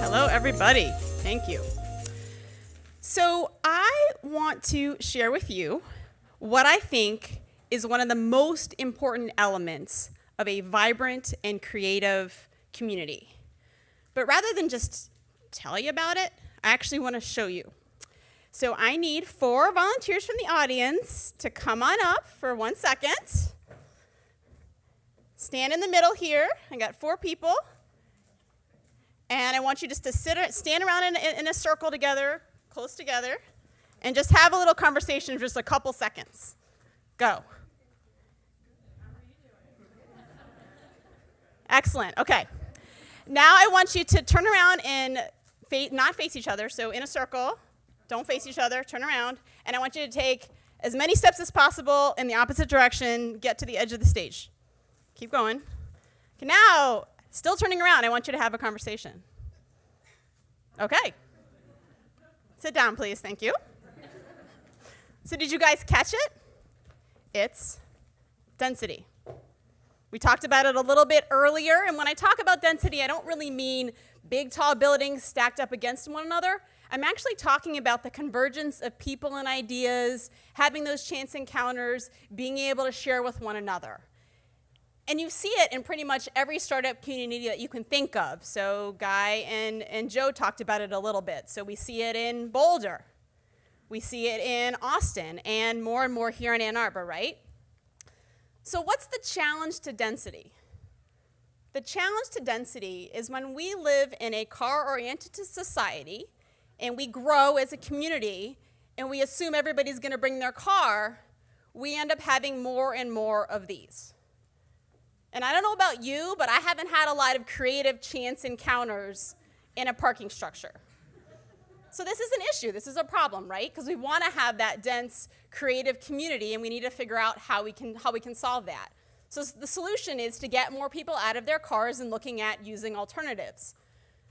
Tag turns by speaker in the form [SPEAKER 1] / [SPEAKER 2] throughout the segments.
[SPEAKER 1] Hello, everybody. Thank you. So I want to share with you what I think is one of the most important elements of a vibrant and creative community. But rather than just tell you about it, I actually want to show you. So I need 4 volunteers from the audience to come on up for 1 second. Stand in the middle here. I got 4 people. And I want you just to stand around in a circle together, close together, and just have a little conversation for just a couple seconds. Go. Excellent. Okay. Now I want you to turn around and not face each other, so in a circle. Don't face each other. Turn around. And I want you to take as many steps as possible in the opposite direction, get to the edge of the stage. Keep going. Okay, now, still turning around, I want you to have a conversation. Okay. Sit down, please. Thank you. So did you guys catch it? It's density. We talked about it a little bit earlier, and when I talk about density, I don't really mean big, tall buildings stacked up against one another. I'm actually talking about the convergence of people and ideas, having those chance encounters, being able to share with one another. And you see it in pretty much every startup community that you can think of. So Guy and Joe talked about it a little bit. So we see it in Boulder. We see it in Austin, and more here in Ann Arbor, right? So what's the challenge to density? The challenge to density is when we live in a car-oriented society, and we grow as a community, and we assume everybody's going to bring their car, we end up having more and more of these. And I don't know about you, but I haven't had a lot of creative chance encounters in a parking structure. So this is an issue. This is a problem, right? Because we want to have that dense, creative community, and we need to figure out how we can solve that. So the solution is to get more people out of their cars and looking at using alternatives.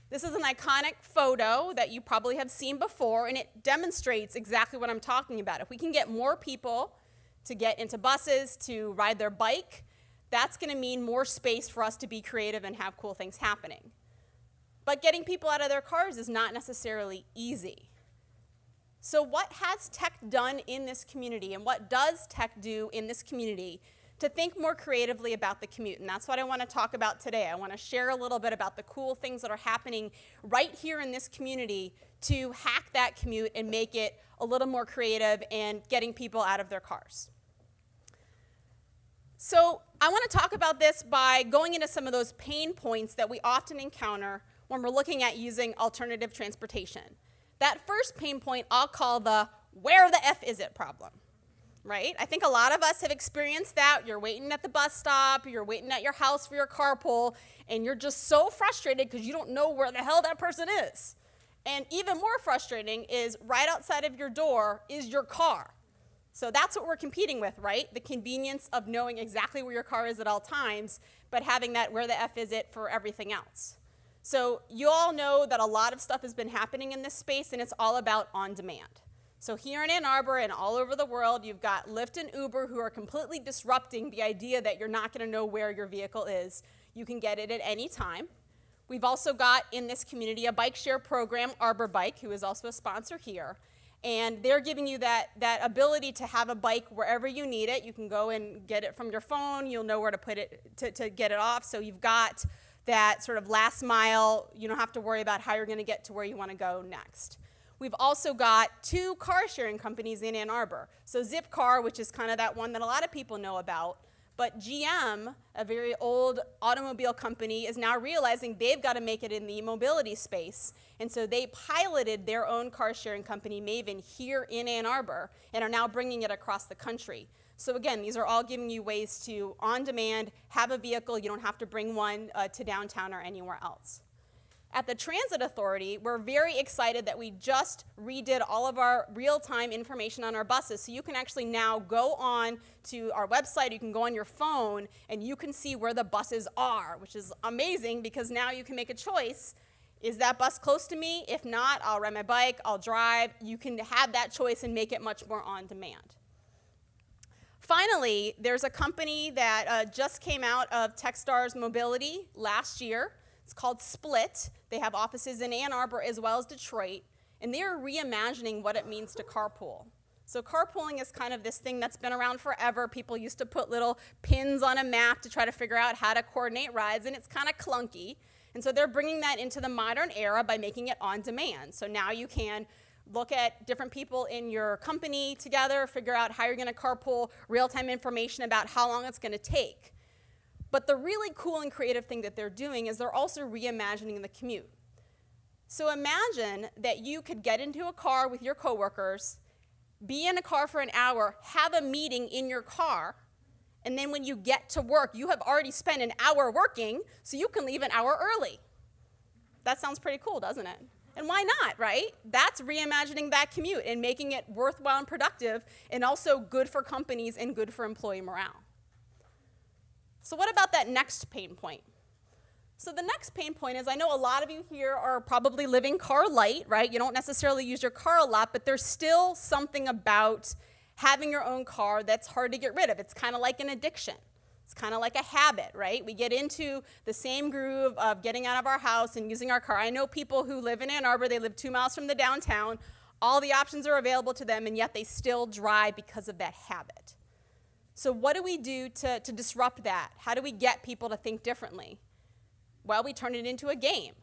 [SPEAKER 1] This is an iconic photo that you probably have seen before, and it demonstrates exactly what I'm talking about. If we can get more people to get into buses, to ride their bike, that's going to mean more space for us to be creative and have cool things happening. But getting people out of their cars is not necessarily easy. So what has tech done in this community, and what does tech do in this community to think more creatively about the commute? And that's what I want to talk about today. I want to share a little bit about the cool things that are happening right here in this community to hack that commute and make it a little more creative and getting people out of their cars. So I want to talk about this by going into some of those pain points that we often encounter when we're looking at using alternative transportation. That first pain point I'll call the where the F is it problem, right? I think a lot of us have experienced that. You're waiting at the bus stop, you're waiting at your house for your carpool, and you're just so frustrated because you don't know where the hell that person is. And even more frustrating is right outside of your door is your car. So that's what we're competing with, right? The convenience of knowing exactly where your car is at all times, but having that where the F is it for everything else. So you all know that a lot of stuff has been happening in this space, and it's all about on demand. So here in Ann Arbor and all over the world, you've got Lyft and Uber who are completely disrupting the idea that you're not going to know where your vehicle is. You can get it at any time. We've also got in this community a bike share program, Arbor Bike, who is also a sponsor here. And they're giving you that ability to have a bike wherever you need it. You can go and get it from your phone. You'll know where to put it to get it off. So you've got that sort of last mile. You don't have to worry about how you're going to get to where you want to go next. We've also got 2 car sharing companies in Ann Arbor. So Zipcar, which is kind of that one that a lot of people know about, but GM, a very old automobile company, is now realizing they've got to make it in the mobility space. And so they piloted their own car sharing company, Maven, here in Ann Arbor, and are now bringing it across the country. So again, these are all giving you ways to, on demand, have a vehicle. You don't have to bring one to downtown or anywhere else. At the Transit Authority, we're very excited that we just redid all of our real-time information on our buses. So you can actually now go on to our website, you can go on your phone, and you can see where the buses are, which is amazing because now you can make a choice. Is that bus close to me? If not, I'll ride my bike, I'll drive. You can have that choice and make it much more on demand. Finally, there's a company that just came out of Techstars Mobility last year. It's called Split. They have offices in Ann Arbor as well as Detroit, and they're reimagining what it means to carpool. So carpooling is kind of this thing that's been around forever. People used to put little pins on a map to try to figure out how to coordinate rides, and it's kind of clunky. And so they're bringing that into the modern era by making it on demand. So now you can look at different people in your company together, figure out how you're going to carpool, real-time information about how long it's going to take. But the really cool and creative thing that they're doing is they're also reimagining the commute. So imagine that you could get into a car with your coworkers, be in a car for an hour, have a meeting in your car, and then when you get to work, you have already spent an hour working, so you can leave an hour early. That sounds pretty cool, doesn't it? And why not, right? That's reimagining that commute and making it worthwhile and productive, and also good for companies and good for employee morale. So what about that next pain point? So the next pain point is, I know a lot of you here are probably living car light, right? You don't necessarily use your car a lot, but there's still something about having your own car that's hard to get rid of. It's kind of like an addiction. It's kind of like a habit, right? We get into the same groove of getting out of our house and using our car. I know people who live in Ann Arbor, they live 2 miles from the downtown. All the options are available to them, and yet they still drive because of that habit. So what do we do to disrupt that? How do we get people to think differently? Well, we turn it into a game.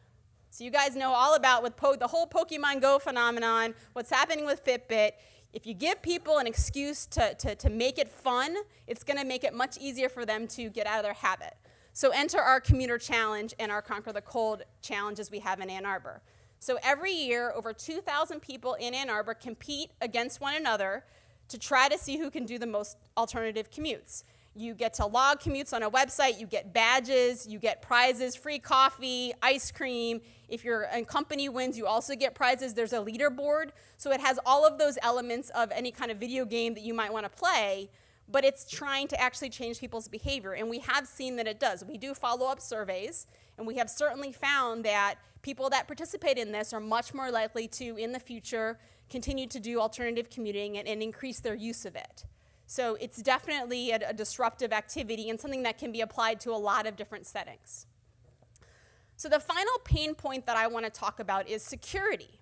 [SPEAKER 1] So you guys know all about with the whole Pokemon Go phenomenon, what's happening with Fitbit. If you give people an excuse to make it fun, it's going to make it much easier for them to get out of their habit. So enter our commuter challenge and our Conquer the Cold challenges we have in Ann Arbor. So every year, over 2,000 people in Ann Arbor compete against one another to try to see who can do the most alternative commutes. You get to log commutes on a website, you get badges, you get prizes, free coffee, ice cream. If your company wins, you also get prizes. There's a leaderboard. So it has all of those elements of any kind of video game that you might want to play, but it's trying to actually change people's behavior. And we have seen that it does. We do follow-up surveys, and we have certainly found that people that participate in this are much more likely to, in the future, continue to do alternative commuting and increase their use of it. So it's definitely a disruptive activity and something that can be applied to a lot of different settings. So the final pain point that I want to talk about is security.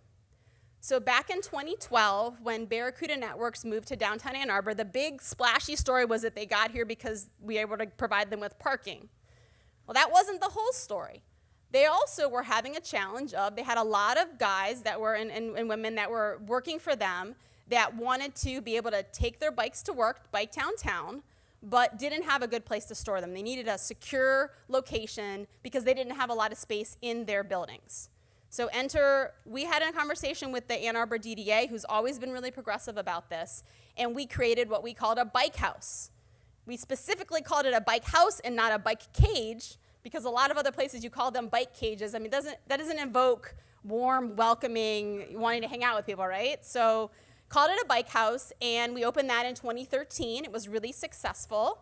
[SPEAKER 1] So back in 2012, when Barracuda Networks moved to downtown Ann Arbor, the big splashy story was that they got here because we were able to provide them with parking. Well, that wasn't the whole story. They also were having a challenge of, they had a lot of guys that were, and women that were working for them that wanted to be able to take their bikes to work, bike downtown, but didn't have a good place to store them. They needed a secure location because they didn't have a lot of space in their buildings. So we had a conversation with the Ann Arbor DDA, who's always been really progressive about this, and we created what we called a bike house. We specifically called it a bike house and not a bike cage, because a lot of other places you call them bike cages. I mean, that doesn't invoke warm, welcoming, wanting to hang out with people, right? So called it a bike house, and we opened that in 2013. It was really successful.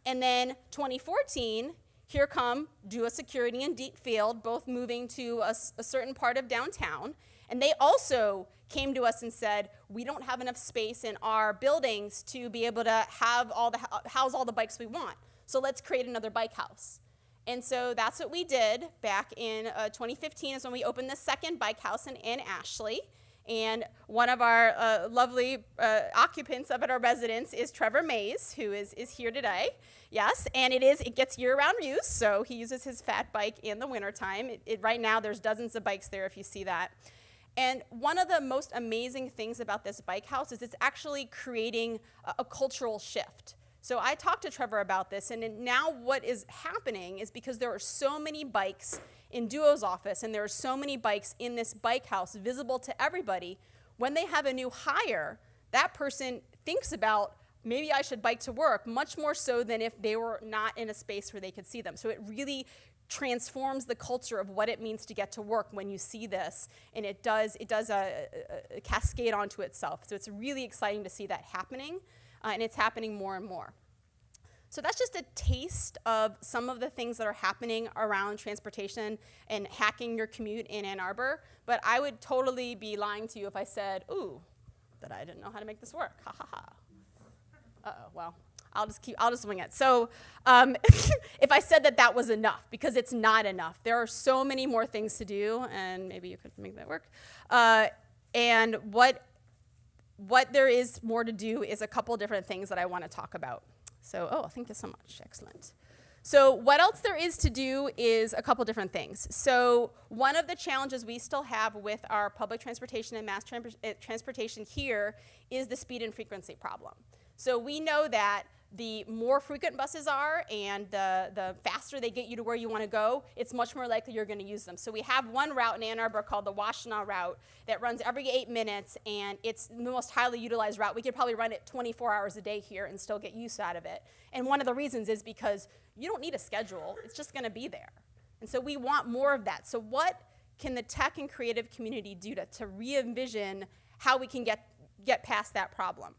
[SPEAKER 1] And then 2014, here come Duo Security and Deep Field, both moving to a certain part of downtown. And they also came to us and said, we don't have enough space in our buildings to be able to have house all the bikes we want. So let's create another bike house. And so that's what we did back in 2015 is when we opened the second bike house in Ashley. And one of our lovely occupants of our residence is Trevor Mays, who is here today. Yes, and it gets year-round use, so he uses his fat bike in the wintertime. Right now, there's dozens of bikes there if you see that. And one of the most amazing things about this bike house is it's actually creating a cultural shift. So I talked to Trevor about this, and now what is happening is because there are so many bikes in Duo's office, and there are so many bikes in this bike house visible to everybody, when they have a new hire, that person thinks about, maybe I should bike to work, much more so than if they were not in a space where they could see them. So it really transforms the culture of what it means to get to work when you see this, and it does a cascade onto itself. So it's really exciting to see that happening, and it's happening more and more. So that's just a taste of some of the things that are happening around transportation and hacking your commute in Ann Arbor, but I would totally be lying to you if I said, ooh, that I didn't know how to make this work, ha ha ha. Uh-oh, well, I'll just wing it. So if I said that was enough, because it's not enough. There are so many more things to do, and maybe you could make that work. And what there is more to do is a couple different things that I want to talk about. So, thank you so much. Excellent. So what else there is to do is a couple different things. So one of the challenges we still have with our public transportation and mass transportation here is the speed and frequency problem. So we know that the more frequent buses are and the faster they get you to where you want to go, it's much more likely you're going to use them. So we have one route in Ann Arbor called the Washtenaw route that runs every 8 minutes, and it's the most highly utilized route. We could probably run it 24 hours a day here and still get use out of it. And one of the reasons is because you don't need a schedule. It's just going to be there. And so we want more of that. So what can the tech and creative community do to re-envision how we can get past that problem?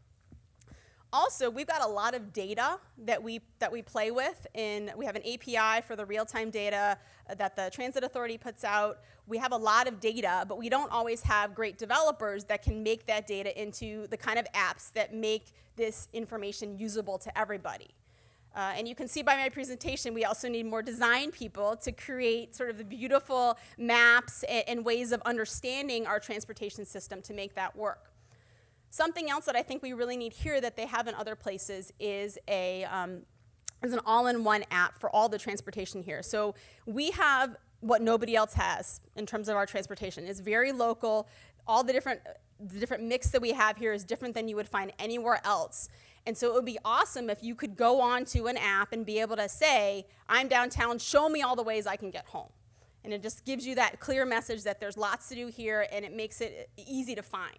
[SPEAKER 1] Also, we've got a lot of data that we play with. We have an API for the real-time data that the Transit Authority puts out. We have a lot of data, but we don't always have great developers that can make that data into the kind of apps that make this information usable to everybody. And you can see by my presentation, we also need more design people to create sort of the beautiful maps and ways of understanding our transportation system to make that work. Something else that I think we really need here that they have in other places is an all-in-one app for all the transportation here. So we have what nobody else has in terms of our transportation. It's very local. All the different mix that we have here is different than you would find anywhere else. And so it would be awesome if you could go onto an app and be able to say, I'm downtown, show me all the ways I can get home. And it just gives you that clear message that there's lots to do here, and it makes it easy to find.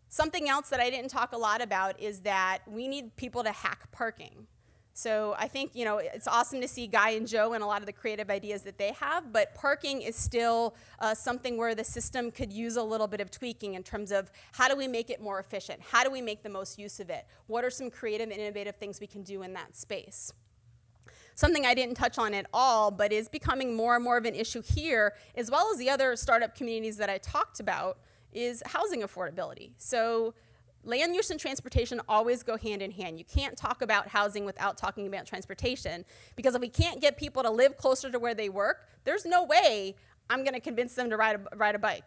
[SPEAKER 1] Something else that I didn't talk a lot about is that we need people to hack parking. So I think, it's awesome to see Guy and Joe and a lot of the creative ideas that they have, but parking is still something where the system could use a little bit of tweaking in terms of how do we make it more efficient? How do we make the most use of it? What are some creative and innovative things we can do in that space? Something I didn't touch on at all, but is becoming more and more of an issue here, as well as the other startup communities that I talked about, is housing affordability. So land use and transportation always go hand in hand. You can't talk about housing without talking about transportation, because if we can't get people to live closer to where they work, there's no way I'm going to convince them to ride a bike.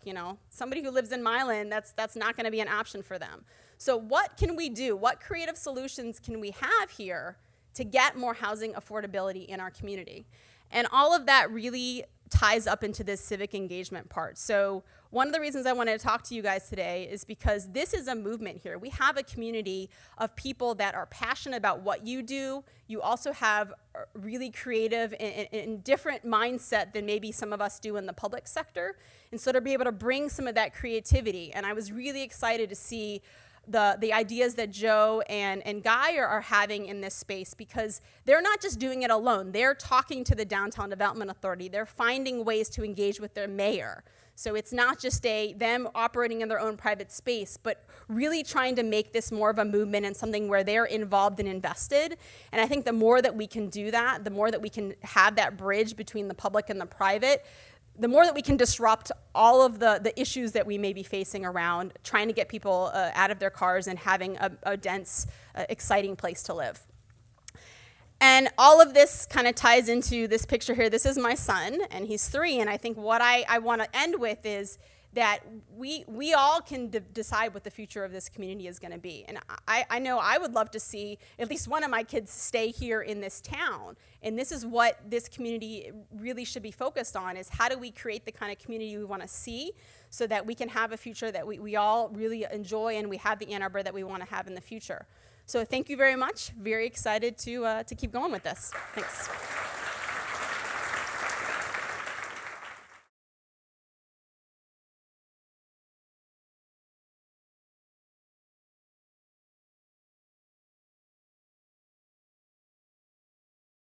[SPEAKER 1] Somebody who lives in Milan, that's not going to be an option for them. So what can we do? What creative solutions can we have here to get more housing affordability in our community? And all of that really ties up into this civic engagement part. So one of the reasons I wanted to talk to you guys today is because this is a movement here. We have a community of people that are passionate about what you do. You also have a really creative and different mindset than maybe some of us do in the public sector. And so to be able to bring some of that creativity. And I was really excited to see the ideas that Joe and Guy are having in this space, because they're not just doing it alone. They're talking to the Downtown Development Authority. They're finding ways to engage with their mayor. So it's not just them operating in their own private space, but really trying to make this more of a movement and something where they're involved and invested. And I think the more that we can do that, the more that we can have that bridge between the public and the private, the more that we can disrupt all of the issues that we may be facing around trying to get people out of their cars and having a dense, exciting place to live. And all of this kind of ties into this picture here. This is my son, and he's 3. And I think what I want to end with is that we all can decide what the future of this community is going to be. And I know I would love to see at least one of my kids stay here in this town. And this is what this community really should be focused on, is how do we create the kind of community we want to see so that we can have a future that we all really enjoy, and we have the Ann Arbor that we want to have in the future. So thank you very much. Very excited to keep going with this. Thanks.